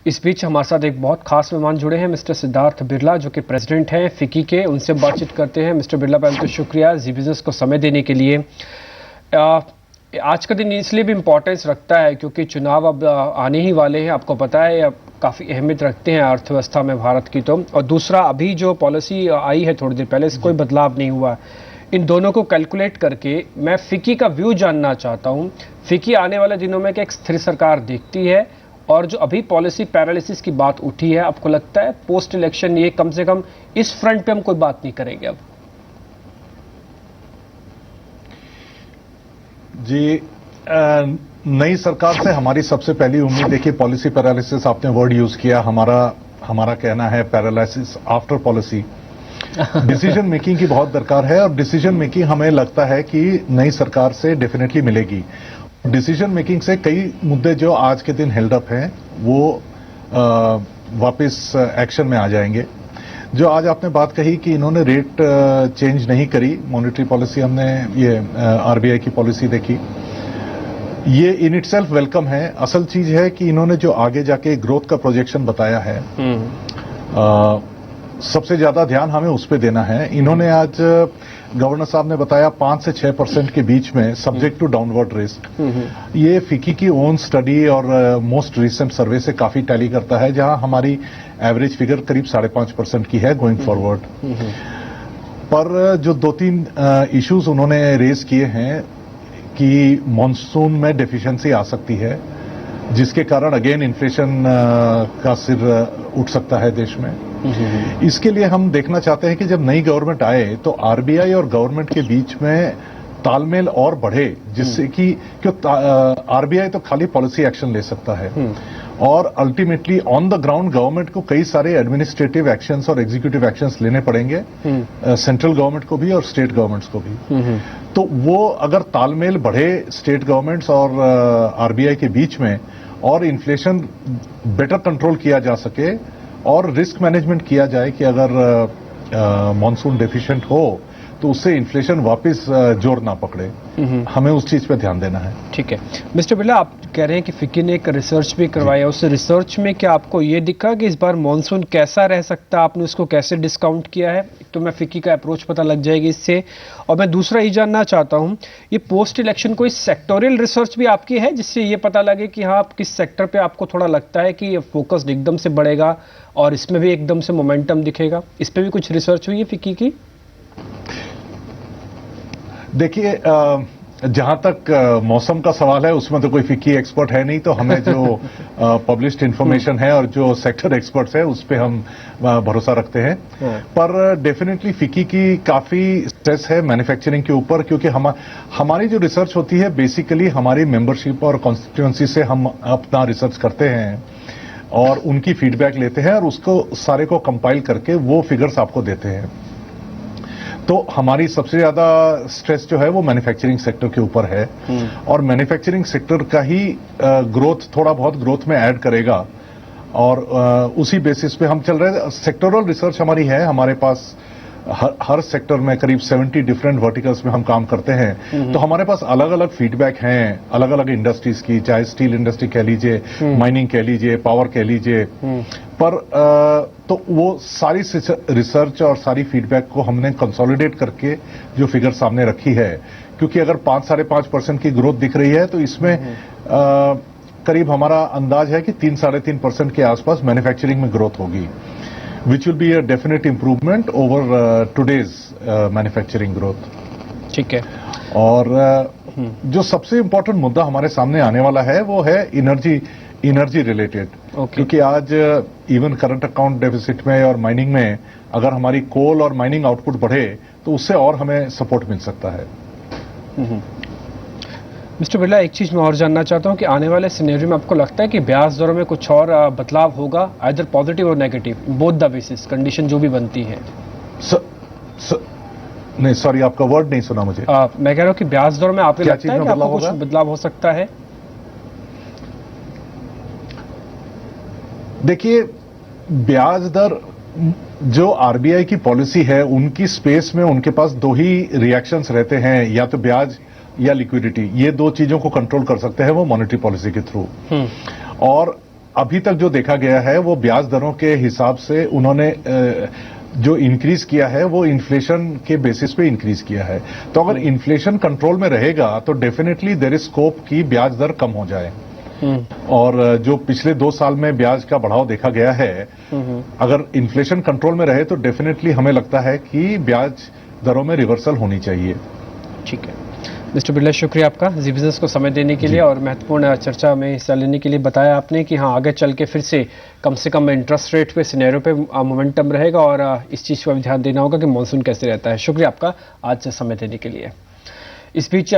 इस बीच हमारे साथ एक बहुत खास मेहमान जुड़े हैं, मिस्टर सिद्धार्थ बिरला, जो कि प्रेसिडेंट हैं फिक्की के। उनसे बातचीत करते हैं। मिस्टर बिरला, पहले तो शुक्रिया जी बिजनेस को समय देने के लिए। आज का दिन इसलिए भी इम्पोर्टेंस रखता है क्योंकि चुनाव अब आने ही वाले हैं। आपको पता है अब काफ़ी अहमियत रखते हैं अर्थव्यवस्था में भारत की तो। और दूसरा, अभी जो पॉलिसी आई है थोड़ी देर पहले, कोई बदलाव नहीं हुआ। इन दोनों को कैलकुलेट करके मैं फिक्की का व्यू जानना चाहता हूँ। फिक्की आने वाले दिनों में एक स्थिर सरकार देखती है, और जो अभी पॉलिसी पैरालिसिस की बात उठी है, आपको लगता है पोस्ट इलेक्शन ये कम से कम इस फ्रंट पे हम कोई बात नहीं करेंगे अब? जी, नई सरकार से हमारी सबसे पहली उम्मीद, देखिए पॉलिसी पैरालिसिस आपने वर्ड यूज किया, हमारा कहना है paralysis after policy. Decision making की बहुत दरकार है, और डिसीजन मेकिंग हमें लगता है कि नई सरकार से डेफिनेटली मिलेगी। डिसीजन मेकिंग से कई मुद्दे जो आज के दिन हेल्ड अप हैं वो वापस एक्शन में आ जाएंगे। जो आज आपने बात कही कि इन्होंने रेट चेंज नहीं करी, मॉनेटरी पॉलिसी, हमने ये आरबीआई की पॉलिसी देखी, ये इन इटसेल्फ वेलकम है। असल चीज है कि इन्होंने जो आगे जाके ग्रोथ का प्रोजेक्शन बताया है, सबसे ज्यादा ध्यान हमें उस पर देना है। इन्होंने आज गवर्नर साहब ने बताया 5 से 6% के बीच में सब्जेक्ट टू डाउनवर्ड रिस्क। ये फिक्की की ओन स्टडी और मोस्ट रिसेंट सर्वे से काफी टैली करता है, जहां हमारी एवरेज फिगर करीब 5.5% की है गोइंग फॉरवर्ड। पर जो 2-3 इश्यूज उन्होंने रेज किए हैं कि मॉनसून में डेफिशिएंसी आ सकती है, जिसके कारण अगेन इन्फ्लेशन का सिर उठ सकता है देश में। इसके लिए हम देखना चाहते हैं कि जब नई गवर्नमेंट आए तो आरबीआई और गवर्नमेंट के बीच में तालमेल और बढ़े, जिससे कि आरबीआई तो खाली पॉलिसी एक्शन ले सकता है, और ultimately on the ground government को कई सारे एडमिनिस्ट्रेटिव एक्शंस और एग्जीक्यूटिव एक्शंस लेने पड़ेंगे, सेंट्रल गवर्नमेंट को भी और स्टेट गवर्नमेंट्स को भी। तो वो अगर तालमेल बढ़े स्टेट गवर्नमेंट्स और आरबीआई के बीच में, और इन्फ्लेशन बेटर कंट्रोल किया जा सके, और रिस्क मैनेजमेंट किया जाए कि अगर मॉनसून डेफिशिएंट हो तो उससे इन्फ्लेशन वापस जोर ना पकड़े, हमें उस चीज पे ध्यान देना है। ठीक है मिस्टर बिरला, आप कह रहे हैं कि फिक्की ने एक रिसर्च भी करवाया, उस रिसर्च में क्या आपको ये दिखा कि इस बार मॉनसून कैसा रह सकता है? आपने उसको कैसे डिस्काउंट किया है? तो मैं फिक्की का अप्रोच पता लग जाएगी इससे। और मैं दूसरा ये जानना चाहता हूँ, ये पोस्ट इलेक्शन कोई सेक्टोरियल रिसर्च भी आपकी है जिससे ये पता लगे कि हाँ, आप किस सेक्टर पे आपको थोड़ा लगता है कि फोकस एकदम से बढ़ेगा और इसमें भी एकदम से मोमेंटम दिखेगा? इस पर भी कुछ रिसर्च हुई है फिक्की की? देखिए, जहां तक मौसम का सवाल है उसमें तो कोई फिक्की एक्सपर्ट है नहीं, तो हमें जो पब्लिश्ड इंफॉर्मेशन है और जो सेक्टर एक्सपर्ट्स है उस पे हम भरोसा रखते हैं। पर डेफिनेटली फिक्की की काफी स्ट्रेस है मैन्युफैक्चरिंग के ऊपर, क्योंकि हमारी जो रिसर्च होती है बेसिकली हमारी मेंबरशिप और कॉन्स्टिट्यूएंसी से हम अपना रिसर्च करते हैं और उनकी फीडबैक लेते हैं, और उसको सारे को कंपाइल करके वो फिगर्स आपको देते हैं। तो हमारी सबसे ज्यादा स्ट्रेस जो है वो मैन्युफैक्चरिंग सेक्टर के ऊपर है, और मैन्युफैक्चरिंग सेक्टर का ही ग्रोथ थोड़ा बहुत ग्रोथ में ऐड करेगा, और उसी बेसिस पे हम चल रहे हैं। सेक्टोरल रिसर्च हमारी है, हमारे पास हर सेक्टर में करीब 70 डिफरेंट वर्टिकल्स में हम काम करते हैं। तो हमारे पास अलग अलग फीडबैक हैं अलग अलग इंडस्ट्रीज की, चाहे स्टील इंडस्ट्री कह लीजिए, माइनिंग कह लीजिए, पावर कह लीजिए। पर तो वो सारी रिसर्च और सारी फीडबैक को हमने कंसोलिडेट करके जो फिगर सामने रखी है, क्योंकि अगर 5-5.5% की ग्रोथ दिख रही है तो इसमें करीब हमारा अंदाज है कि 3-3.5% के आसपास मैन्युफैक्चरिंग में ग्रोथ होगी, which will be a definite improvement over today's manufacturing growth. ठीक है। और जो सबसे इम्पोर्टेंट मुद्दा हमारे सामने आने वाला है वो है एनर्जी रिलेटेड, क्योंकि आज इवन करंट अकाउंट डेफिसिट में और माइनिंग में अगर हमारी कोल और माइनिंग आउटपुट बढ़े तो उससे और हमें सपोर्ट मिल सकता है। मिस्टर बिरला, एक चीज़ मैं और जानना चाहता हूं कि आने वाले सिनेरियो में आपको लगता है कि ब्याज दरों में कुछ और बदलाव होगा, आइदर पॉजिटिव और negative, both the basis, condition जो भी बनती है? नहीं, सॉरी, आपका वर्ड नहीं सुना मुझे। मैं कह रहा हूं कि ब्याज दरों में आपको लगता है कि आपको कुछ बदलाव हो सकता है? देखिए, ब्याज दर जो आरबीआई की पॉलिसी है उनकी स्पेस में उनके पास दो ही रिएक्शंस रहते हैं, या तो ब्याज या लिक्विडिटी। ये दो चीजों को कंट्रोल कर सकते हैं वो मॉनेटरी पॉलिसी के थ्रू। और अभी तक जो देखा गया है वो ब्याज दरों के हिसाब से उन्होंने जो इंक्रीज किया है वो इन्फ्लेशन के बेसिस पे इंक्रीज किया है। तो अगर इन्फ्लेशन कंट्रोल में रहेगा तो डेफिनेटली देयर इज स्कोप की ब्याज दर कम हो जाए। और जो पिछले 2 साल में ब्याज का बढ़ाव देखा गया है, अगर इन्फ्लेशन कंट्रोल में रहे तो डेफिनेटली हमें लगता है कि ब्याज दरों में रिवर्सल होनी चाहिए। ठीक है मिस्टर बिरला, शुक्रिया आपका जी बिजनेस को समय देने के लिए और महत्वपूर्ण चर्चा में हिस्सा लेने के लिए। बताया आपने कि हाँ आगे चल के फिर से कम इंटरेस्ट रेट पे सिनेरियो पे मोमेंटम रहेगा और इस चीज़ पर भी ध्यान देना होगा कि मॉनसून कैसे रहता है। शुक्रिया आपका आज समय देने के लिए। इस बीच